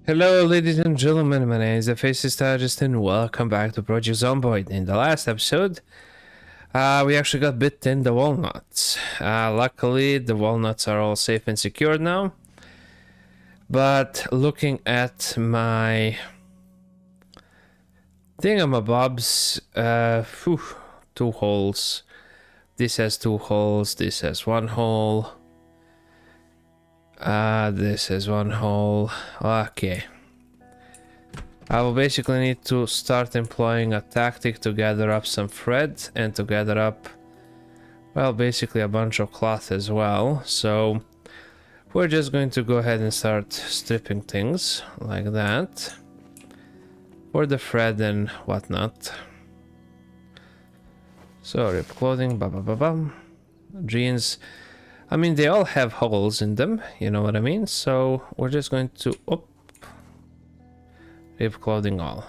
Hello, ladies and gentlemen. My name is the Face Strategist, and welcome back to Project Zomboid. In the last episode, we actually got bit in the walnuts. Luckily, the walnuts are all safe and secure now. But looking at my thingamabobs, two holes. This has two holes. This has one hole. This is one hole. Okay. I will basically need to start employing a tactic to gather up some thread and to gather up, well, basically a bunch of cloth as well. So we're just going to go ahead and start stripping things like that for the thread and whatnot. So rip clothing, jeans. I mean, they all have holes in them, you know what I mean? So we're just going to rip clothing all.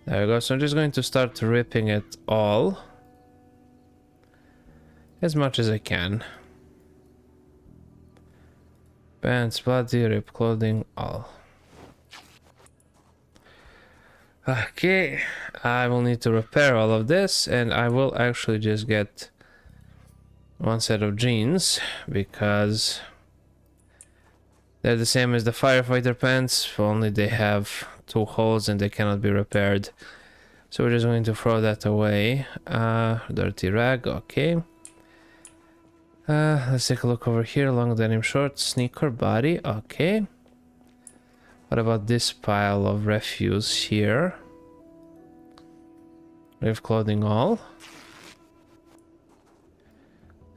There we go. So I'm just going to start ripping it all as much as I can. Pants, body, rip clothing, all. Okay, I will need to repair all of this, and I will actually just get one set of jeans because they're the same as the firefighter pants, only they have two holes and they cannot be repaired. So we're just going to throw that away. Dirty rag, okay. Let's take a look over here. Long denim shorts, sneaker, body, okay. What about this pile of refuse here? Rip clothing all.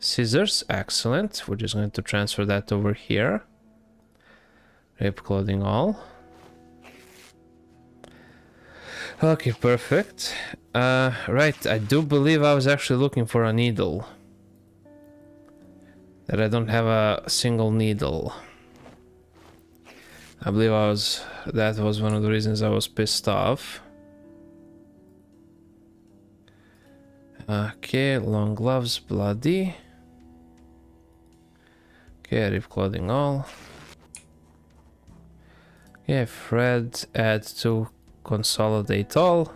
Scissors, excellent. We're just going to transfer that over here. Rip clothing all. Okay, perfect. Right, I do believe I was actually looking for a needle. That I don't have a single needle. I believe that was one of the reasons I was pissed off. Okay, long gloves, bloody. Okay, rip clothing all. Okay, thread, add to consolidate all.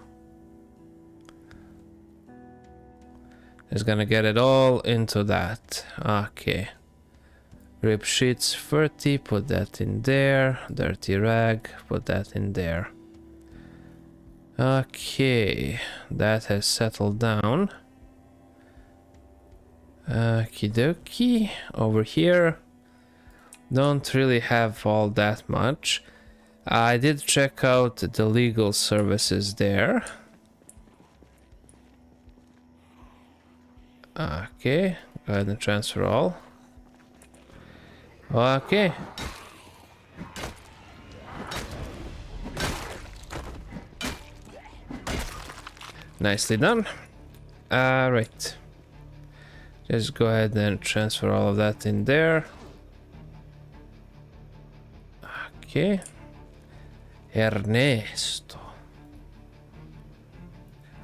Is gonna get it all into that. Okay. Rip sheets 30, put that in there. Dirty rag, put that in there. Okay, that has settled down. Okie dokie, over here. Don't really have all that much. I did check out the legal services there. Okay, go ahead and transfer all. Okay. Nicely done. Right. Just go ahead and transfer all of that in there. Okay. Ernesto.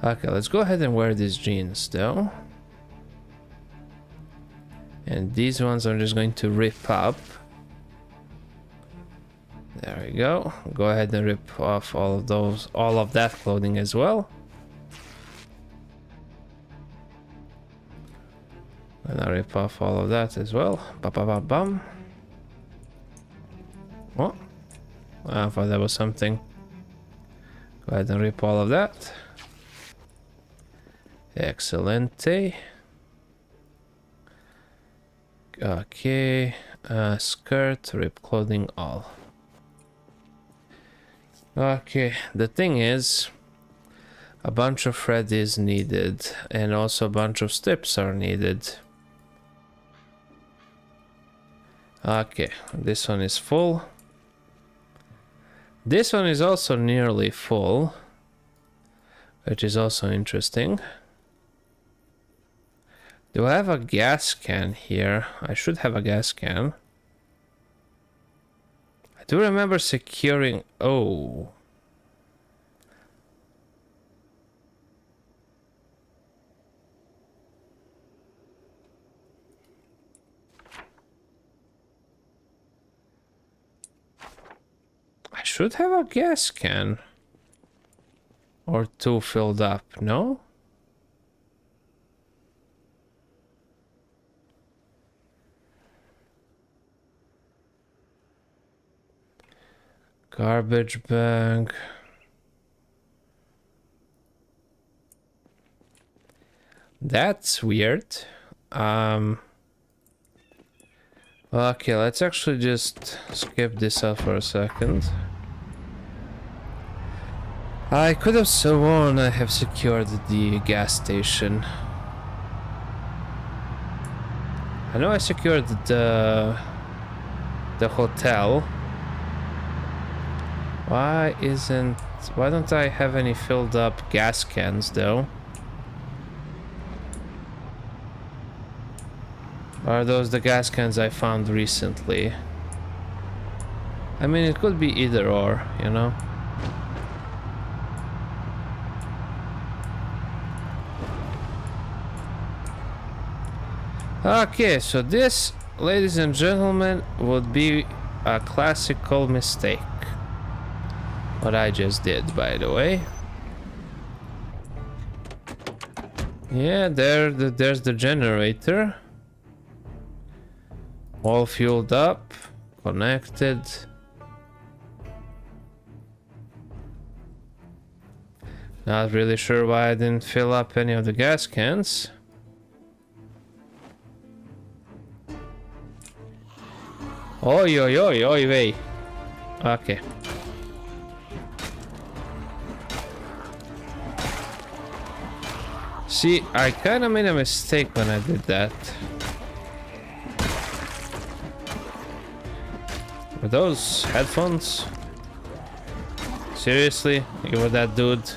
Okay, let's go ahead and wear these jeans though. And these ones I'm just going to rip up. There we go. Go ahead and rip off all of that clothing as well. And I rip off all of that as well. Ba-ba-ba-bum. What? I thought that was something. Go ahead and rip all of that. Excelente. Okay. Skirt, rip clothing, all. Okay, the thing is, a bunch of thread is needed, and also a bunch of strips are needed. Okay, this one is full. This one is also nearly full, which is also interesting. Do I have a gas can here? I should have a gas can. I do remember securing... Oh. should have a gas can. Or two filled up, no? Garbage bag. That's weird. Okay, let's actually just skip this out for a second. I could have sworn I have secured the gas station. I know I secured the hotel. Why don't I have any filled up gas cans though? Are those the gas cans I found recently? I mean, it could be either or, you know? Okay, so this, ladies and gentlemen, would be a classical mistake. What I just did, by the way. Yeah, there's the generator. All fueled up, connected. Not really sure why I didn't fill up any of the gas cans. Oi, oi, oi, oi, wait. Okay. See, I kind of made a mistake when I did that. Were those headphones? Seriously? You were that dude?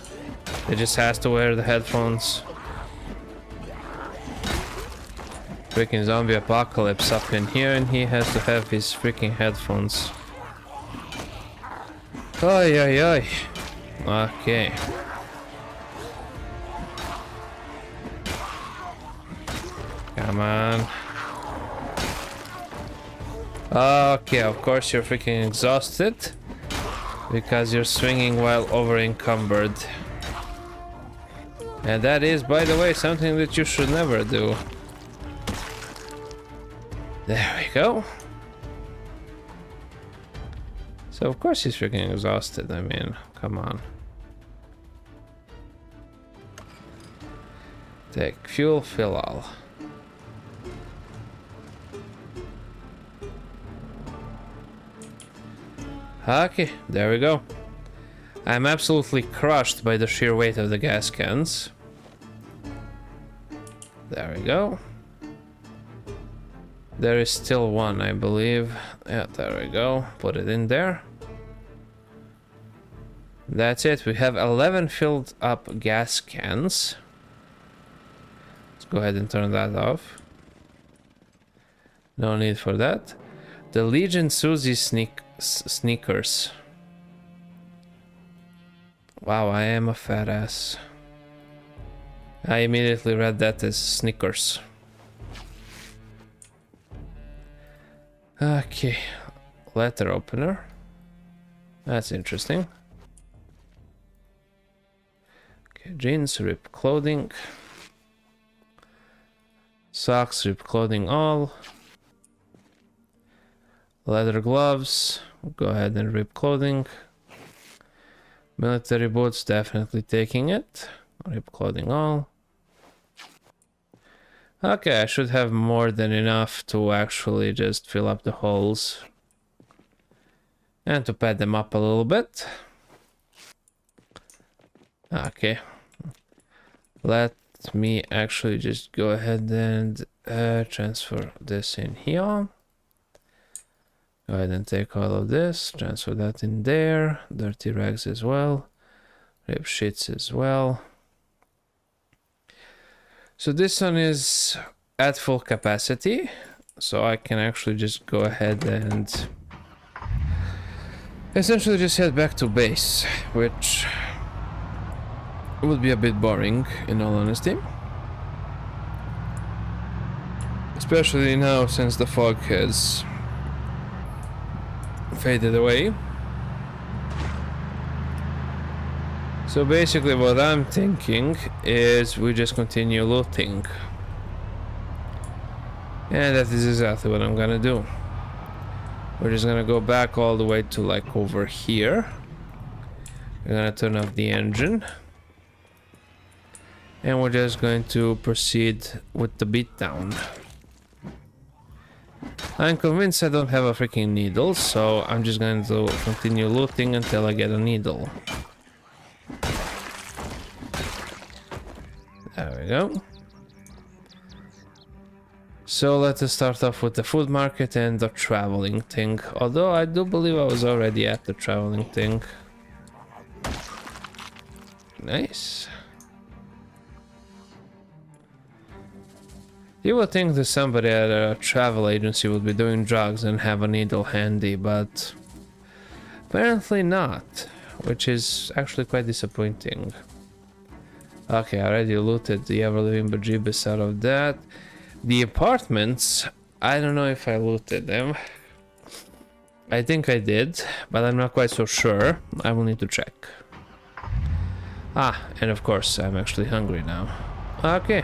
They just has to wear the headphones. Freaking zombie apocalypse up in here and he has to have his freaking headphones. Oi, oi, oi. Okay. Come on. Okay, of course you're freaking exhausted. Because you're swinging while over encumbered. And that is, by the way, something that you should never do. There we go. So of course he's freaking exhausted, I mean, come on. Take fuel, fill all. Okay, there we go. I'm absolutely crushed by the sheer weight of the gas cans. There we go. There is still one, I believe. Yeah, there we go. Put it in there. That's it. We have 11 filled up gas cans. Let's go ahead and turn that off. No need for that. The Legion Susie sneakers. Wow, I am a fat ass. I immediately read that as Snickers. Okay, letter opener. That's interesting. Okay, jeans, rip clothing. Socks, rip clothing all. Leather gloves, go ahead and rip clothing. Military boots, definitely taking it. Rip clothing all. Okay, I should have more than enough to actually just fill up the holes. And to pad them up a little bit. Okay. Let me actually just go ahead and transfer this in here. Go ahead and take all of this, transfer that in there. Dirty rags as well. Rip sheets as well. So this one is at full capacity, so I can actually just go ahead and essentially just head back to base, which would be a bit boring in all honesty. Especially now since the fog has faded away. So basically what I'm thinking is we just continue looting. And that is exactly what I'm gonna do. We're just gonna go back all the way to like over here. We're gonna turn off the engine. And we're just going to proceed with the beatdown. I'm convinced I don't have a freaking needle, so I'm just going to continue looting until I get a needle. There we go. So let us start off with the food market and the traveling thing. Although I do believe I was already at the traveling thing. Nice. You would think that somebody at a travel agency would be doing drugs and have a needle handy, but apparently not, which is actually quite disappointing. Okay, I already looted the ever-living bejeebus out of that. The apartments, I don't know if I looted them. I think I did, but I'm not quite so sure. I will need to check. Ah, and of course, I'm actually hungry now. Okay.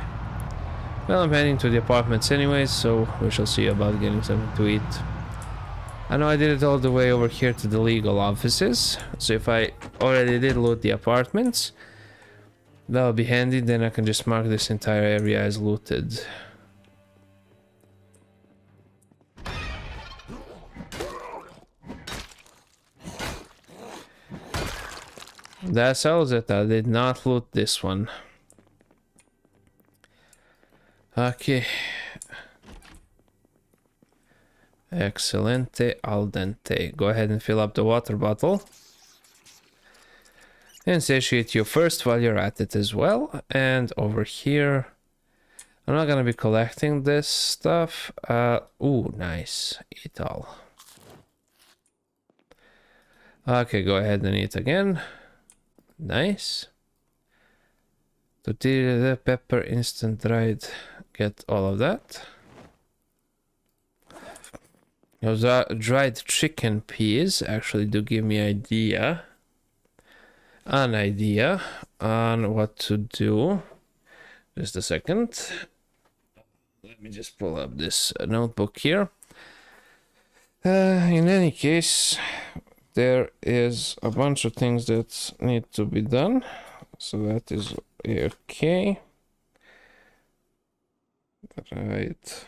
Well, I'm heading to the apartments anyways, so we shall see about getting something to eat. I know I did it all the way over here to the legal offices, so if I already did loot the apartments, that'll be handy, then I can just mark this entire area as looted. That settles it, I did not loot this one. Okay. Excelente al dente. Go ahead and fill up the water bottle. And satiate you first while you're at it as well. And over here, I'm not gonna be collecting this stuff. Ooh, nice. Eat all. Okay, go ahead and eat again. Nice. Tortilla, pepper, instant dried. Get all of that. Those are dried chicken peas. Actually do give me an idea on what to do. Just a second. Let me just pull up this notebook here. In any case, there is a bunch of things that need to be done. So that is okay. Right.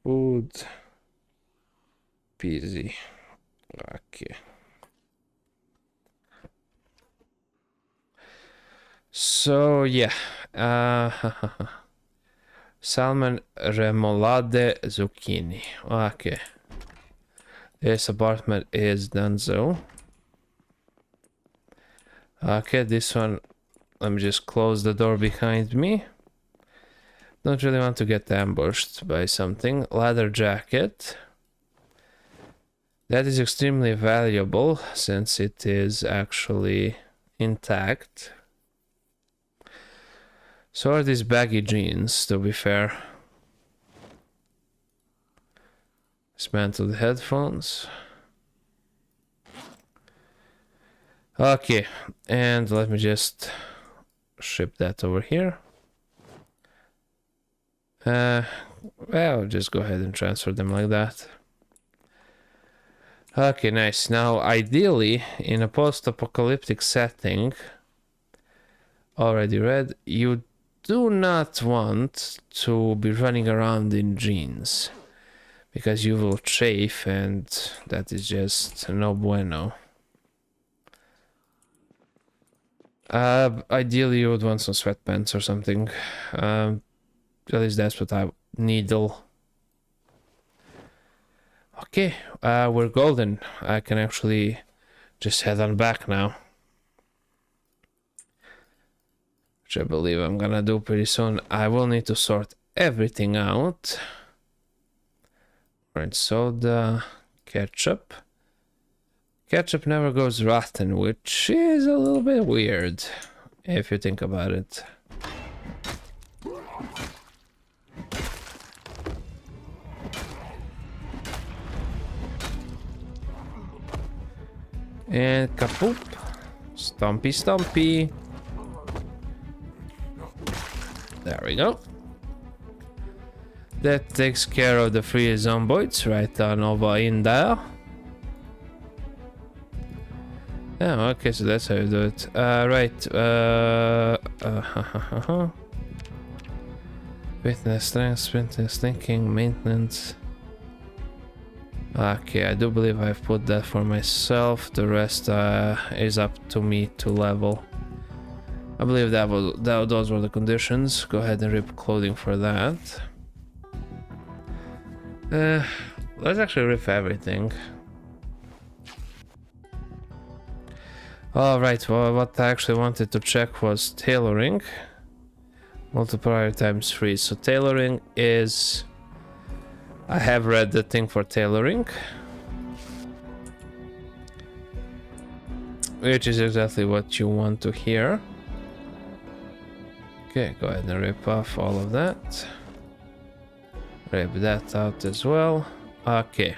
Food. Peasy. Okay. So yeah. Salmon, remoulade, zucchini. Okay. This apartment is done so. Okay, this one, let me just close the door behind me. Don't really want to get ambushed by something. Leather jacket. That is extremely valuable since it is actually intact. So are these baggy jeans, to be fair. Dismantle the headphones. Okay, and let me just ship that over here. Well, just go ahead and transfer them like that. Okay, nice. Now, ideally, in a post-apocalyptic setting, already read, you do not want to be running around in jeans, because you will chafe, and that is just no bueno. Ideally, you would want some sweatpants or something. At least that's what I needle. Okay, we're golden. I can actually just head on back now. Which I believe I'm gonna do pretty soon. I will need to sort everything out. Orange soda, ketchup. Ketchup never goes rotten, which is a little bit weird, if you think about it. And kapoop. Stompy, stompy. There we go. That takes care of the 3 zomboids right on over in there. Yeah, okay, so that's how you do it. Right. Fitness, strength, sprinting, slinking, maintenance. Okay, I do believe I've put that for myself. The rest is up to me to level. I believe those were the conditions. Go ahead and rip clothing for that. Let's actually rip everything. Alright, well, what I actually wanted to check was tailoring. Multiplier times 3. So tailoring is... I have read the thing for tailoring, which is exactly what you want to hear. Okay, go ahead and rip off all of that. Rip that out as well. Okay.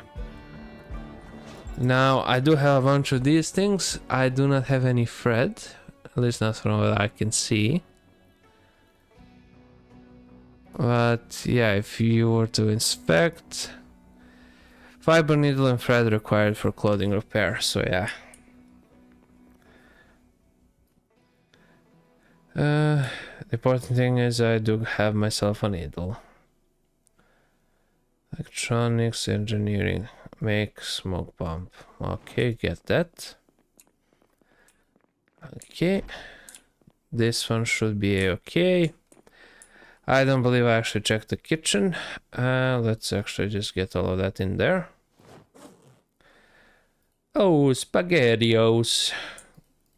Now, I do have a bunch of these things. I do not have any thread, at least not from what I can see. But yeah, if you were to inspect, fiber, needle and thread required for clothing repair, so yeah. The important thing is I do have myself a needle. Electronics, engineering, make smoke bomb. Okay, get that. Okay, this one should be okay. I don't believe I actually checked the kitchen. Let's actually just get all of that in there. Oh, SpaghettiOs.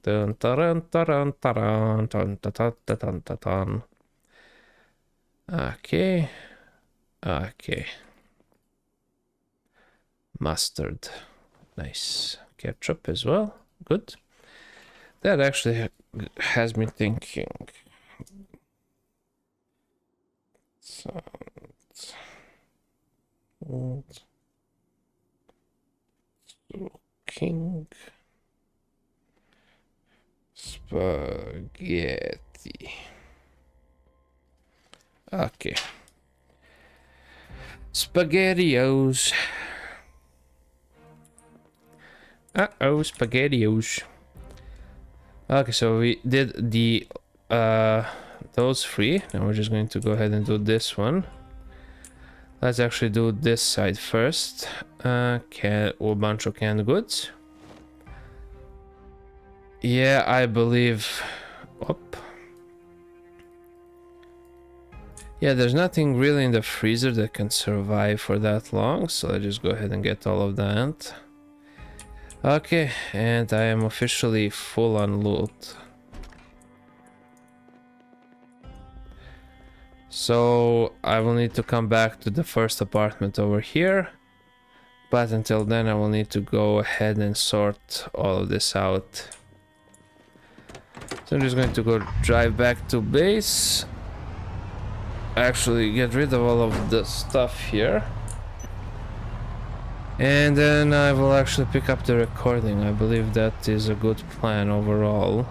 Dun, dun, dun, dun, dun, dun, dun, dun, dun. Okay. Okay. Mustard. Nice. Ketchup as well. Good. That actually has me thinking. King spaghetti. Okay. SpaghettiOs. Uh-oh, SpaghettiOs. Okay, so we did the those 3. Now we're just going to go ahead and do this one. Let's actually do this side first. A bunch of canned goods. Yeah, I believe... Op. Yeah, there's nothing really in the freezer that can survive for that long, so let's just go ahead and get all of that. Okay, and I am officially full on loot. So I will need to come back to the first apartment over here, but until then I will need to go ahead and sort all of this out. So I'm just going to go drive back to base, actually get rid of all of the stuff here, and then I will actually pick up the recording. I believe that is a good plan overall.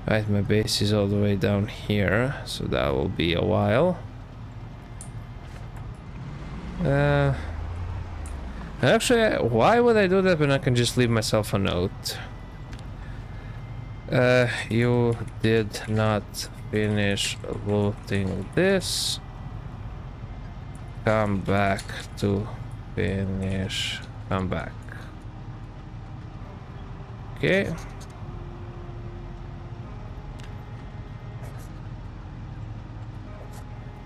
Right, my base is all the way down here, so that will be a while. Actually, why would I do that when I can just leave myself a note? You did not finish looting this. Come back to finish. Come back. Okay.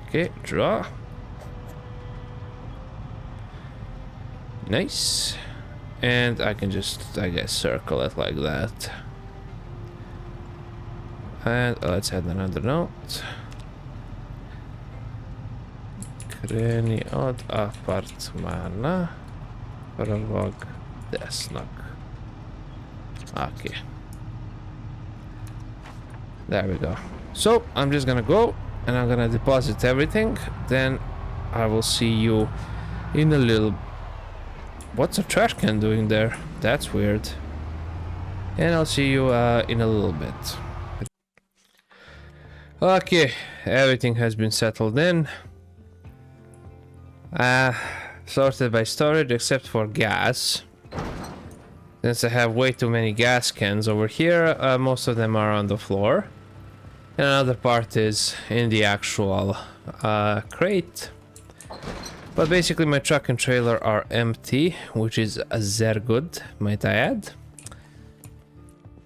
Okay, draw. Nice. And I can just, I guess, circle it like that. And let's add another note. Kreni od apartmana prvog desnog. Okay. There we go. So I'm just gonna go and I'm gonna deposit everything. Then I will see you in a little. What's a trash can doing there? That's weird. and I'll see you in a little bit. Okay, everything has been settled in. Sorted by storage except for gas. Since I have way too many gas cans over here, most of them are on the floor. And another part is in the actual crate. But basically my truck and trailer are empty, which is sehr good, might I add.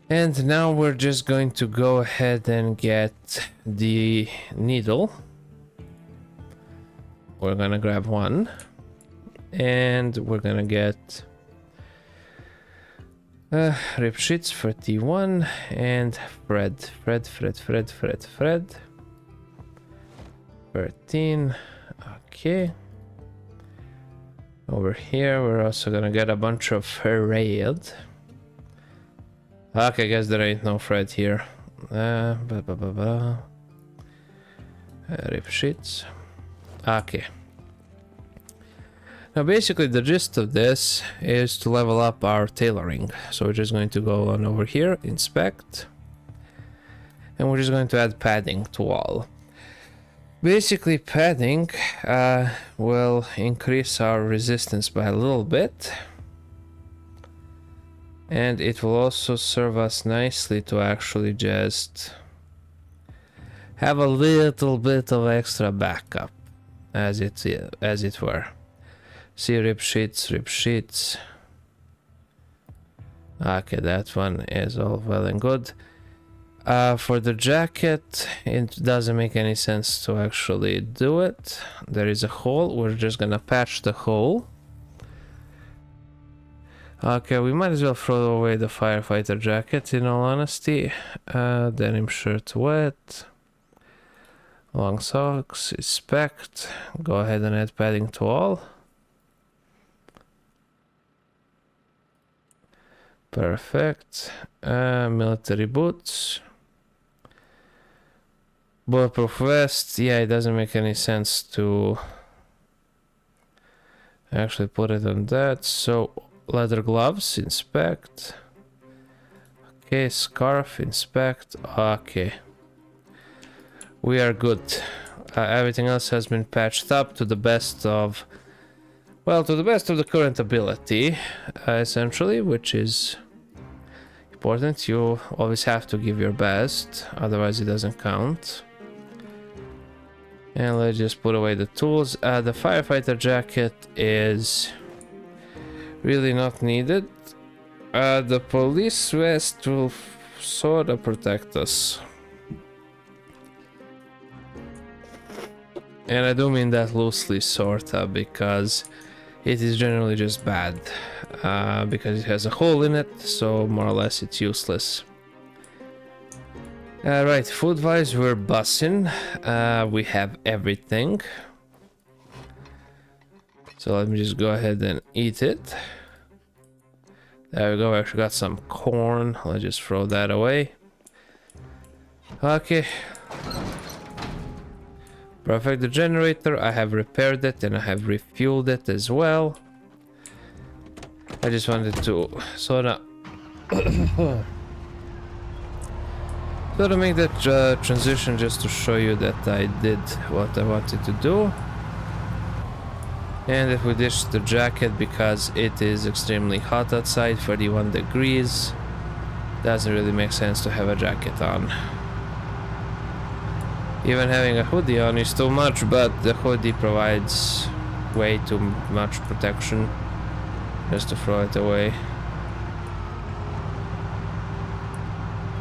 And now we're just going to go ahead and get the needle. We're gonna grab one. And we're gonna get rib sheets 31 and Fred 13. Okay. Over here we're also gonna get a bunch of red. Okay, I guess there ain't no Fred here. Rip sheets. Okay. Now basically the gist of this is to level up our tailoring. So we're just going to go on over here, inspect. And we're just going to add padding to all. Basically padding will increase our resistance by a little bit. And it will also serve us nicely to actually just have a little bit of extra backup, as it were. See, rib sheets. Okay, that one is all well and good. For the jacket, it doesn't make any sense to actually do it. There is a hole, we're just gonna patch the hole. Okay, we might as well throw away the firefighter jacket, in all honesty. Denim shirt wet. Long socks, inspect. Go ahead and add padding to all. Perfect. Military boots. Bulletproof vest. Yeah, it doesn't make any sense to actually put it on that. So leather gloves, inspect. Okay, scarf, inspect. Okay, we are good. Everything else has been patched up to the best of, well, to the best of the current ability, essentially, which is important. You always have to give your best, otherwise it doesn't count. And let's just put away the tools. The firefighter jacket is really not needed. The police vest will sort of protect us. And I do mean that loosely, sorta, because it is generally just bad. Because it has a hole in it, so more or less it's useless. Right, food-wise we're bussin'. We have everything. So let me just go ahead and eat it. There we go, I actually got some corn. Let's just throw that away. Okay. Perfect, the generator, I have repaired it and I have refueled it as well. I just wanted to sort of make that transition just to show you that I did what I wanted to do. And if we ditch the jacket because it is extremely hot outside, 31 degrees, doesn't really make sense to have a jacket on. Even having a hoodie on is too much, but the hoodie provides way too much protection. Just to throw it away.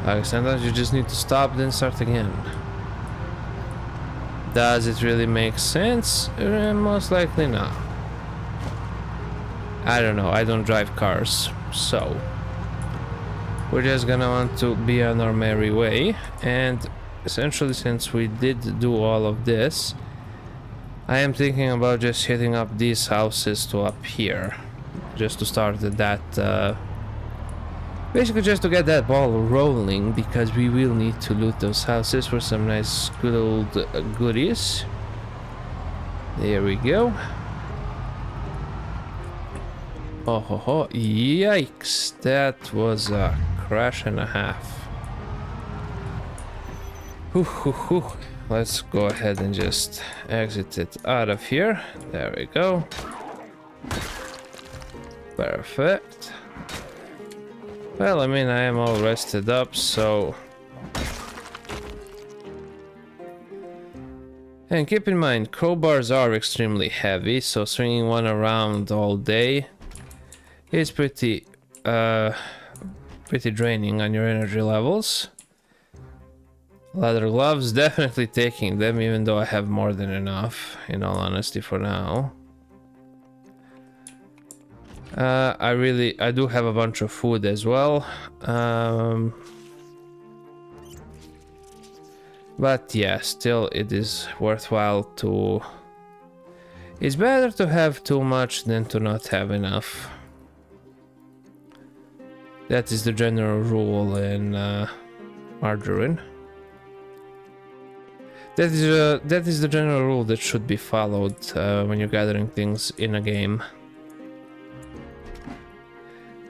Like sometimes you just need to stop, then start again. Does it really make sense? Most likely not. I don't know, I don't drive cars, so we're just gonna want to be on our merry way. And essentially, since we did do all of this, I am thinking about just hitting up these houses to up here, just to start that basically just to get that ball rolling, because we will need to loot those houses for some nice good old goodies. There we go. Oh ho ho, yikes, that was a crash and a half. Whew. Let's go ahead and just exit it out of here. There we go. Perfect. Well, I mean, I am all rested up, so... And keep in mind, crowbars are extremely heavy, so swinging one around all day is pretty draining on your energy levels. Leather gloves, definitely taking them, even though I have more than enough, in all honesty, for now. I do have a bunch of food as well. But yeah, still it is worthwhile to... It's better to have too much than to not have enough. That is the general rule in Margarine. That is the general rule that should be followed when you're gathering things in a game.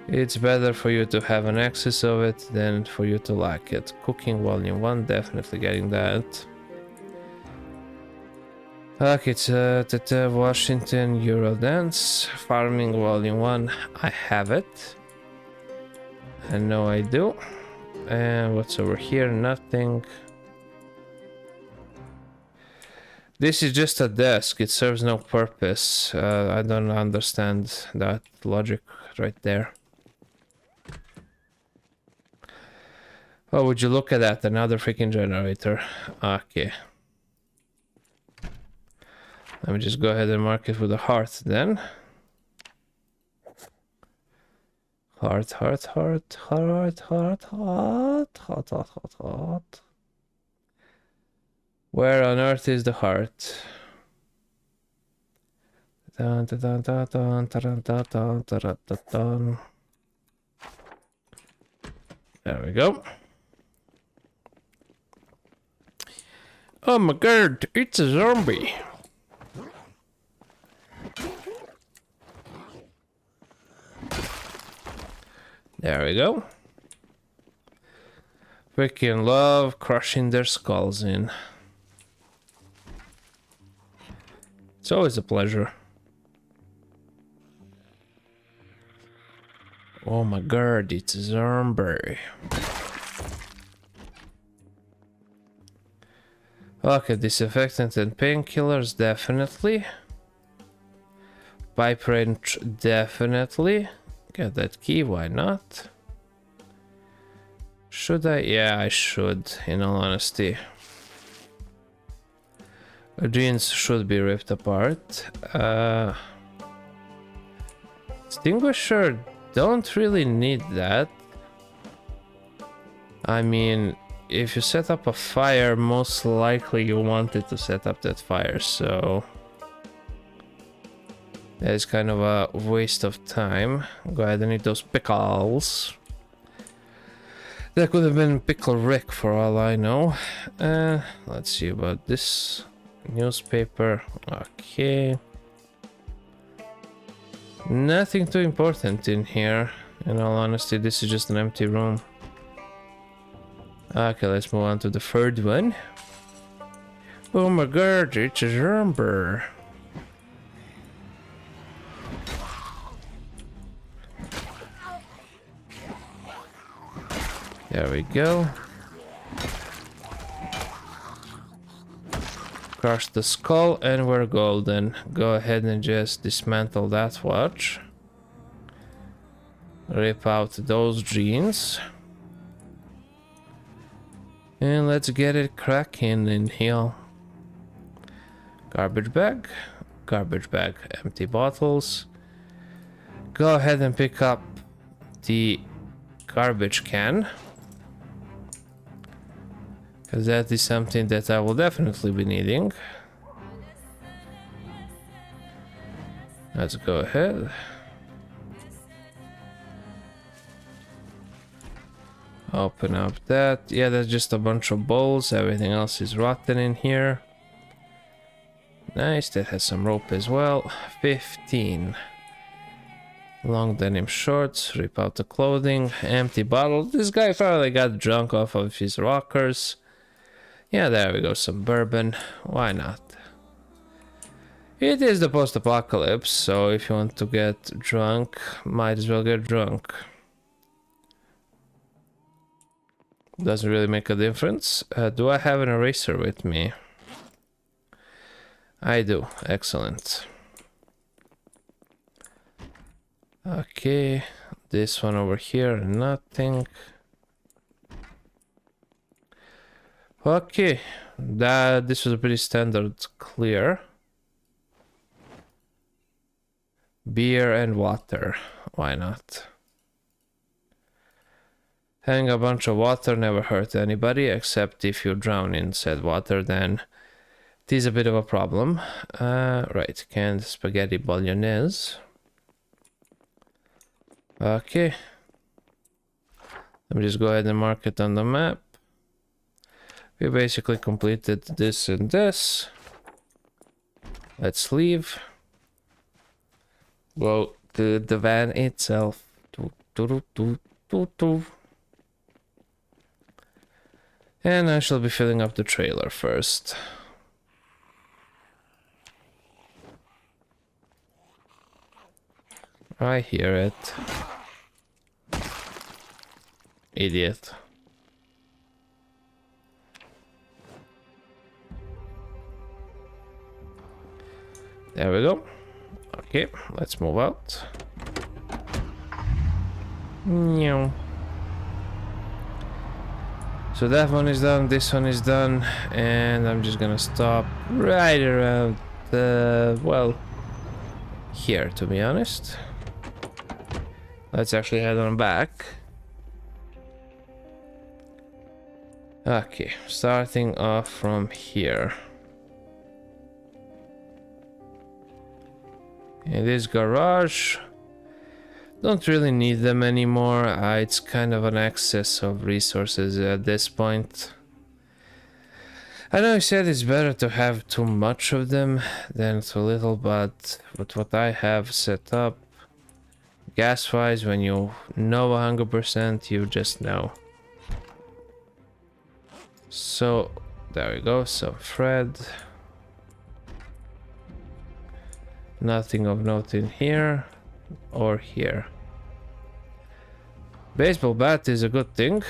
It's better for you to have an excess of it than for you to lack it. Cooking Volume 1, definitely getting that. Okay, it's Washington Eurodance. Farming Volume 1, I have it. I know I do. And what's over here? Nothing. This is just a desk, it serves no purpose. I don't understand that logic right there. Oh, would you look at that? Another freaking generator. Okay. Let me just go ahead and mark it with a heart then. Heart. Where on earth is the heart? There we go. Oh my god, it's a zombie. There we go. Freaking love crushing their skulls in. It's always a pleasure. Oh my god, it's a zombie. Okay, disinfectant and painkillers, definitely. Pipe wrench, definitely. Get that key, why not? Should I? Yeah, I should, in all honesty. Jeans should be ripped apart. Extinguisher, don't really need that. I mean, if you set up a fire, most likely you wanted to set up that fire, so... That is kind of a waste of time. Go ahead and eat those pickles. That could have been Pickle Rick for all I know. Let's see about this. Newspaper, okay. Nothing too important in here. In all honesty, this is just an empty room. Okay, let's move on to the third one. Oh my god, it's a zombie. There we go. Crush the skull and we're golden. Go ahead and just dismantle that watch. Rip out those jeans. And let's get it cracking in here. Garbage bag, empty bottles. Go ahead and pick up the garbage can. Because that is something that I will definitely be needing. Let's go ahead. Open up that. Yeah, that's just a bunch of bowls. Everything else is rotten in here. Nice, that has some rope as well. 15. Long denim shorts, rip out the clothing, empty bottle. This guy probably got drunk off of his rockers. Yeah, there we go, some bourbon. Why not? It is the post-apocalypse, so if you want to get drunk, might as well get drunk. Doesn't really make a difference. Do I have an eraser with me? I do. Excellent. Okay, this one over here, nothing. Okay, this was a pretty standard clear. Beer and water, why not? Having a bunch of water never hurt anybody, except if you drown in said water, then it is a bit of a problem. Right, canned spaghetti bolognese. Okay. Let me just go ahead and mark it on the map. We basically completed this and this. Let's leave. Go to the van itself. And I shall be filling up the trailer first. I hear it. Idiot. There we go. Okay, let's move out. Meow. So that one is done, this one is done, and I'm just gonna stop right around the, well, here, to be honest. Let's actually head on back. Okay, starting off from here. In this garage, don't really need them anymore. It's kind of an excess of resources at this point. I know I said it's better to have too much of them than too little, but with what I have set up, gas-wise, when you know 100%, you just know. So, there we go, some Fred. Nothing of note in here or here. Baseball bat is a good thing.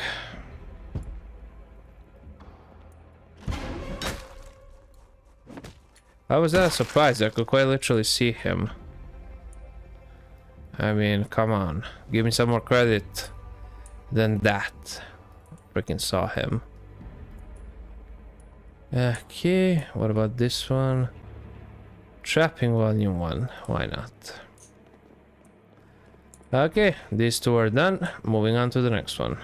I was that surprised, I could quite literally see him. I mean, come on, give me some more credit than that. Freaking saw him. Okay, what about this one? Trapping Volume 1, why not? Okay, these two are done. Moving on to the next one.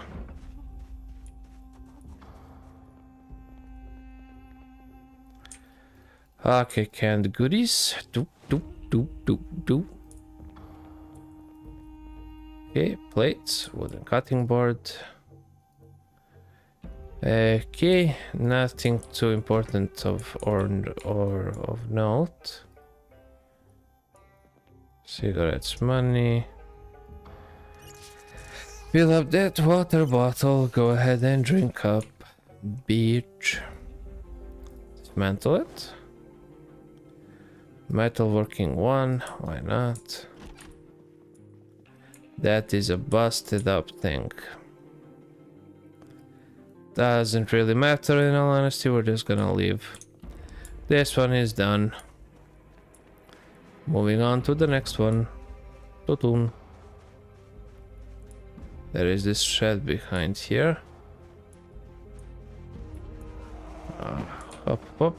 Okay, canned goodies. Doop, doop, doop, doop, doop. Okay, plates, wooden cutting board. Okay, nothing too important or of note. Cigarettes, money. Fill up that water bottle. Go ahead and drink up, bitch. Dismantle it. Metalworking 1, why not? That is a busted up thing. Doesn't really matter, in all honesty, we're just gonna leave. This one is done. Moving on to the next one. Totum. There is this shed behind here. Hop, hop.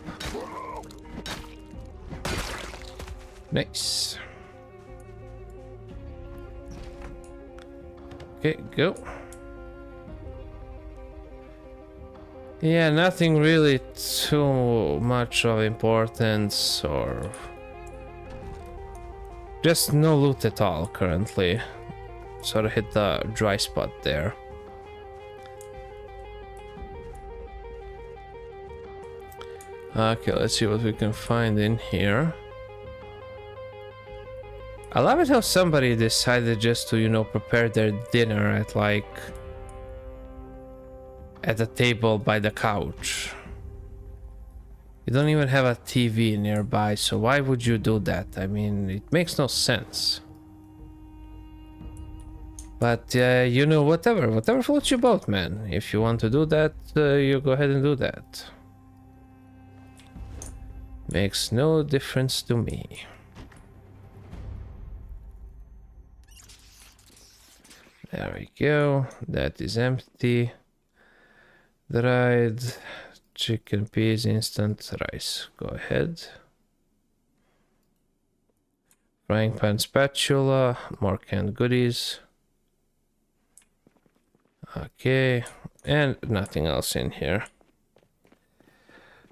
Nice. Okay, go. Yeah, nothing really too much of importance or just no loot at all currently. Sort of hit the dry spot there. Okay, let's see what we can find in here. I love it how somebody decided just to, you know, prepare their dinner at like at a table by the couch. You don't even have a TV nearby, so why would you do that? I mean, it makes no sense. But you know, whatever floats your boat, man. If you want to do that, you go ahead and do that. Makes no difference to me. There we go. That is empty. Dried chicken, peas, instant rice. Go ahead. Frying pan, spatula, more canned goodies. Okay, and nothing else in here.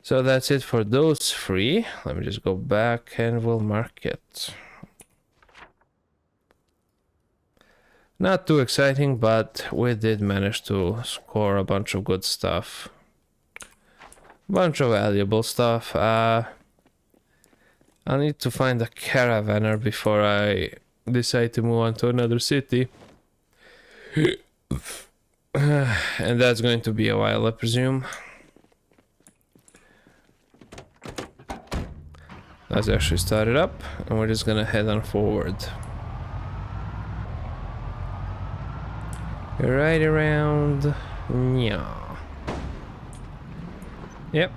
So that's it for those three. Let me just go back and we'll mark it. Not too exciting, but we did manage to score a bunch of good stuff. Bunch of valuable stuff. I need to find a caravaner before I decide to move on to another city. And that's going to be a while, I presume. Let's actually start it up, and we're just gonna head on forward. Right around... yeah. Yep.